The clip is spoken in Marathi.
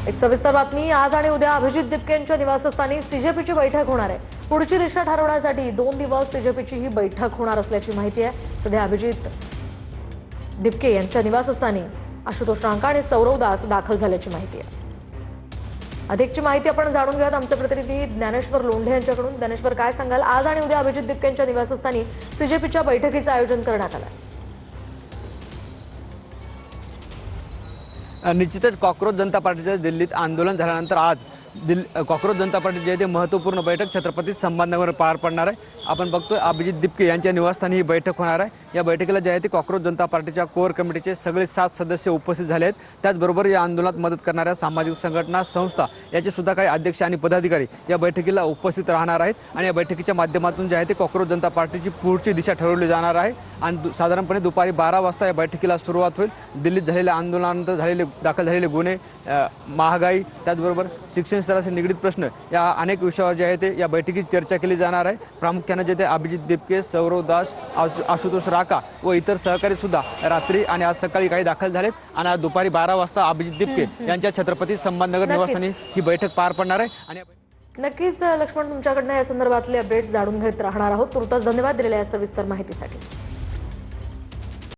एक सविस्तर बातमी आज आणि उद्या अभिजित दिपके यांच्या निवासस्थानी सीजेपीची बैठक होणार आहे। पुढची दिशा ठरवण्यासाठी 2 दिवस सीजेपीची ही बैठक होणार असल्याची माहिती आहे। सध्या अभिजित दिपके यांच्या निवासस्थानी आशुतोष रांका आणि सौरव दास दाखल झाल्याची माहिती आहे। अधिकची माहिती आपण जाणून घेऊयात आमचे प्रतिनिधी ज्ञानेश्वर लोंढे यांच्याकडून। ज्ञानेश्वर, काय सांगाल, आज आणि उद्या अभिजित दिपके यांच्या निवासस्थानी सीजेपीच्या बैठकीचं आयोजन करण्यात आलं आहे। निश्चितच कॉकरोच जनता पार्टीचं दिल्लीत आंदोलन झाल्यानंतर आज कॉकरोच जनता पार्टीची आहे ते महत्त्वपूर्ण बैठक छत्रपती संभाजीनगरवर पार पडणार आहे। आपण बघतोय अभिजित दिपके यांच्या निवासस्थानी ही बैठक होणार आहे। या बैठकीला जे आहे ते कॉकरोच जनता पार्टीच्या कोर कमिटीचे सगळे 7 सदस्य उपस्थित झाले आहेत। त्याचबरोबर या आंदोलनात मदत करणाऱ्या सामाजिक संघटना संस्था याचे सुद्धा काही अध्यक्ष आणि पदाधिकारी या बैठकीला उपस्थित राहणार आहेत आणि या बैठकीच्या माध्यमातून जे आहे ते कॉकरोच जनता पार्टीची पुढची दिशा ठरवली जाणार आहे आणि साधारणपणे दुपारी 12 वाजता या बैठकीला सुरुवात होईल। दिल्लीत झालेल्या आंदोलनानंतर दाखल झालेले गुन्हे, महागाई, त्याचबरोबर शिक्षण स्तराशी निगडीत प्रश्न या अनेक विषयावर जे आहे ते या बैठकीत चर्चा केली जाणार आहे। प्रामुख्याने जे ते अभिजित दिपके, सौरव दास, आशुतोष राका व इतर सहकारी सुद्धा रात्री आणि आज सकाळी काही दाखल झालेत आणि आज दुपारी 12 वाजता अभिजित दिपके यांच्या छत्रपती संभाजीनगर निवासस्थानी ही बैठक पार पडणार आहे। आणि नक्कीच लक्ष्मण, तुमच्याकडनं या संदर्भातले अपडेट्स जाणून घेत राहणार आहोत। तुर्तास धन्यवाद दिलेल्या या सविस्तर माहितीसाठी।